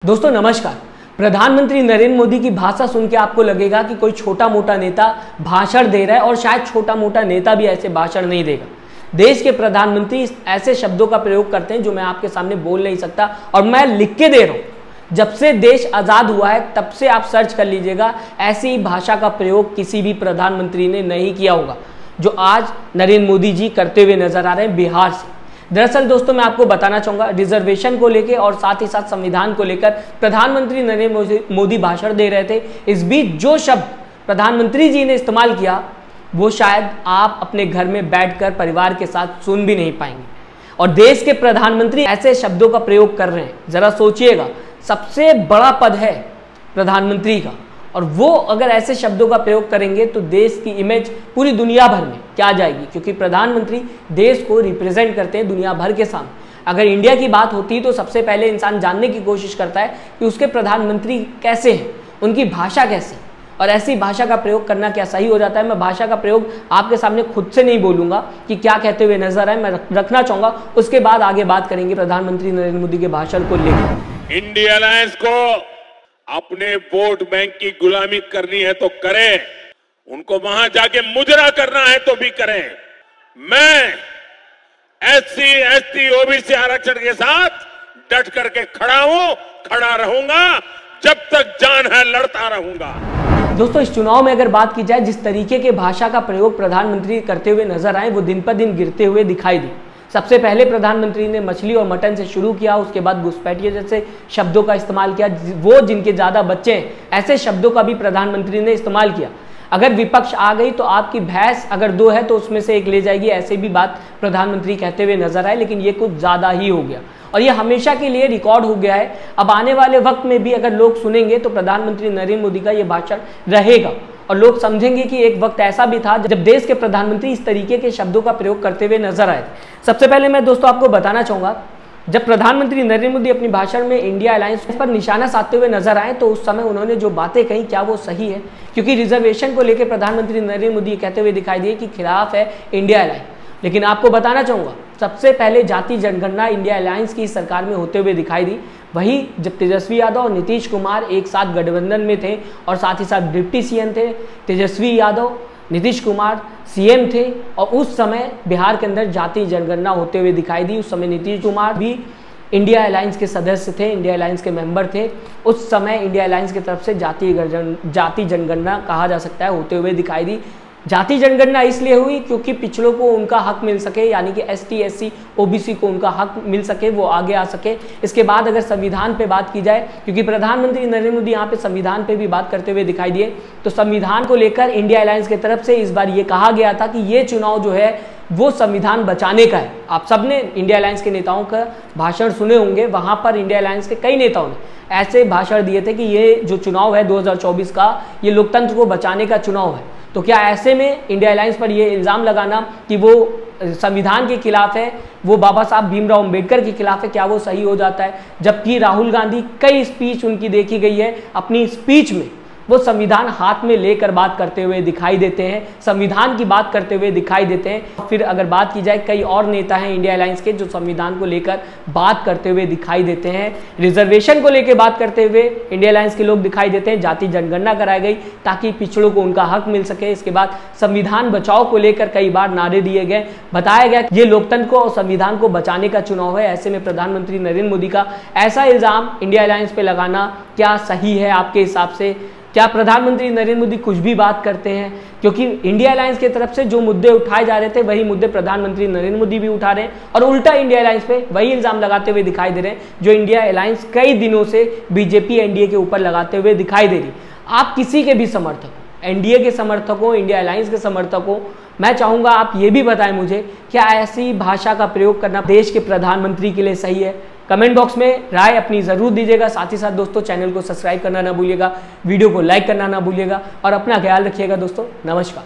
दोस्तों नमस्कार। प्रधानमंत्री नरेंद्र मोदी की भाषा सुन के आपको लगेगा कि कोई छोटा मोटा नेता भाषण दे रहा है, और शायद छोटा मोटा नेता भी ऐसे भाषण नहीं देगा। देश के प्रधानमंत्री ऐसे शब्दों का प्रयोग करते हैं जो मैं आपके सामने बोल नहीं सकता, और मैं लिख के दे रहा हूं। जब से देश आज़ाद हुआ है तब से आप सर्च कर लीजिएगा, ऐसी भाषा का प्रयोग किसी भी प्रधानमंत्री ने नहीं किया होगा जो आज नरेंद्र मोदी जी करते हुए नजर आ रहे हैं बिहार से। दरअसल दोस्तों मैं आपको बताना चाहूँगा, रिजर्वेशन को लेकर और साथ ही साथ संविधान को लेकर प्रधानमंत्री नरेंद्र मोदी भाषण दे रहे थे। इस बीच जो शब्द प्रधानमंत्री जी ने इस्तेमाल किया वो शायद आप अपने घर में बैठकर परिवार के साथ सुन भी नहीं पाएंगे। और देश के प्रधानमंत्री ऐसे शब्दों का प्रयोग कर रहे हैं, जरा सोचिएगा। सबसे बड़ा पद है प्रधानमंत्री का, और वो अगर ऐसे शब्दों का प्रयोग करेंगे तो देश की इमेज पूरी दुनिया भर में क्या जाएगी, क्योंकि प्रधानमंत्री देश को रिप्रेजेंट करते हैं दुनिया भर के सामने। अगर इंडिया की बात होती है तो सबसे पहले इंसान जानने की कोशिश करता है कि उसके प्रधानमंत्री कैसे हैं, उनकी भाषा कैसी, और ऐसी भाषा का प्रयोग करना क्या सही हो जाता है। मैं भाषा का प्रयोग आपके सामने खुद से नहीं बोलूंगा कि क्या कहते हुए नजर आए, मैं रखना चाहूंगा, उसके बाद आगे बात करेंगे प्रधानमंत्री नरेंद्र मोदी के भाषण को लेकर। इंडिया अलायंस को अपने वोट बैंक की गुलामी करनी है तो करें, उनको वहां जाके मुजरा करना है तो भी करें। मैं एससी एसटी ओबीसी आरक्षण के साथ डट करके खड़ा हूं, खड़ा रहूंगा, जब तक जान है लड़ता रहूंगा। दोस्तों इस चुनाव में अगर बात की जाए, जिस तरीके के भाषा का प्रयोग प्रधानमंत्री करते हुए नजर आए वो दिन पर दिन गिरते हुए दिखाई दी। सबसे पहले प्रधानमंत्री ने मछली और मटन से शुरू किया, उसके बाद घुसपैठिए जैसे शब्दों का इस्तेमाल किया। वो जिनके ज़्यादा बच्चे हैं ऐसे शब्दों का भी प्रधानमंत्री ने इस्तेमाल किया। अगर विपक्ष आ गई तो आपकी भैंस अगर दो है तो उसमें से एक ले जाएगी, ऐसे भी बात प्रधानमंत्री कहते हुए नजर आए। लेकिन ये कुछ ज़्यादा ही हो गया और ये हमेशा के लिए रिकॉर्ड हो गया है। अब आने वाले वक्त में भी अगर लोग सुनेंगे तो प्रधानमंत्री नरेंद्र मोदी का ये भाषण रहेगा, और लोग समझेंगे कि एक वक्त ऐसा भी था जब देश के प्रधानमंत्री इस तरीके के शब्दों का प्रयोग करते हुए नजर आए। सबसे पहले मैं दोस्तों आपको बताना चाहूँगा, जब प्रधानमंत्री नरेंद्र मोदी अपनी भाषण में इंडिया अलायंस पर निशाना साधते हुए नजर आए तो उस समय उन्होंने जो बातें कही क्या वो सही है? क्योंकि रिजर्वेशन को लेकर प्रधानमंत्री नरेंद्र मोदी कहते हुए दिखाई दिए कि खिलाफ है इंडिया अलायंस। लेकिन आपको बताना चाहूँगा, सबसे पहले जाति जनगणना इंडिया अलायंस की सरकार में होते हुए दिखाई दी। वही जब तेजस्वी यादव और नीतीश कुमार एक साथ गठबंधन में थे और साथ ही साथ डिप्टी सीएम थे, तेजस्वी यादव, नीतीश कुमार सीएम थे, और उस समय बिहार के अंदर जाति जनगणना होते हुए दिखाई दी। उस समय नीतीश कुमार भी इंडिया अलायंस के सदस्य थे, इंडिया अलायंस के मेंबर थे। उस समय इंडिया अलायंस की तरफ से जाति जनगणना कहा जा सकता है होते हुए दिखाई दी। जाति जनगणना इसलिए हुई क्योंकि पिछड़ों को उनका हक मिल सके, यानी कि एसटी एससी ओबीसी को उनका हक मिल सके, वो आगे आ सके। इसके बाद अगर संविधान पे बात की जाए, क्योंकि प्रधानमंत्री नरेंद्र मोदी यहाँ पे संविधान पे भी बात करते हुए दिखाई दिए, तो संविधान को लेकर इंडिया अलायंस की तरफ से इस बार ये कहा गया था कि ये चुनाव जो है वो संविधान बचाने का है। आप सबने इंडिया अलायंस के नेताओं का भाषण सुने होंगे, वहाँ पर इंडिया अलायंस के कई नेताओं ने ऐसे भाषण दिए थे कि ये जो चुनाव है 2024 का, ये लोकतंत्र को बचाने का चुनाव है। तो क्या ऐसे में इंडिया अलायंस पर यह इल्ज़ाम लगाना कि वो संविधान के खिलाफ है, वो बाबा साहब भीमराव अंबेडकर के खिलाफ है, क्या वो सही हो जाता है? जबकि राहुल गांधी कई स्पीच उनकी देखी गई है, अपनी स्पीच में वो संविधान हाथ में लेकर बात करते हुए दिखाई देते हैं, संविधान की बात करते हुए दिखाई देते हैं। फिर अगर बात की जाए, कई और नेता हैं इंडिया अलायंस के जो संविधान को लेकर बात करते हुए दिखाई देते हैं। रिजर्वेशन को लेकर बात करते हुए इंडिया अलायंस के लोग दिखाई देते हैं। जाति जनगणना कराई गई ताकि पिछड़ों को उनका हक मिल सके। इसके बाद संविधान बचाओ को लेकर कई बार नारे दिए गए, बताया गया ये लोकतंत्र को और संविधान को बचाने का चुनाव है। ऐसे में प्रधानमंत्री नरेंद्र मोदी का ऐसा इल्जाम इंडिया अलायंस पे लगाना क्या सही है आपके हिसाब से? क्या प्रधानमंत्री नरेंद्र मोदी कुछ भी बात करते हैं? क्योंकि इंडिया अलायंस की तरफ से जो मुद्दे उठाए जा रहे थे वही मुद्दे प्रधानमंत्री नरेंद्र मोदी भी उठा रहे हैं, और उल्टा इंडिया अलायंस पे वही इल्जाम लगाते हुए दिखाई दे रहे हैं जो इंडिया अलायंस कई दिनों से बीजेपी एनडीए के ऊपर लगाते हुए दिखाई दे रही। आप किसी के भी समर्थक हो, एनडीए के समर्थक हो, इंडिया अलायंस के समर्थक हो, मैं चाहूँगा आप ये भी बताएं मुझे, क्या ऐसी भाषा का प्रयोग करना देश के प्रधानमंत्री के लिए सही है? कमेंट बॉक्स में राय अपनी ज़रूर दीजिएगा। साथ ही साथ दोस्तों चैनल को सब्सक्राइब करना ना भूलिएगा, वीडियो को लाइक करना ना भूलिएगा, और अपना ख्याल रखिएगा दोस्तों। नमस्कार।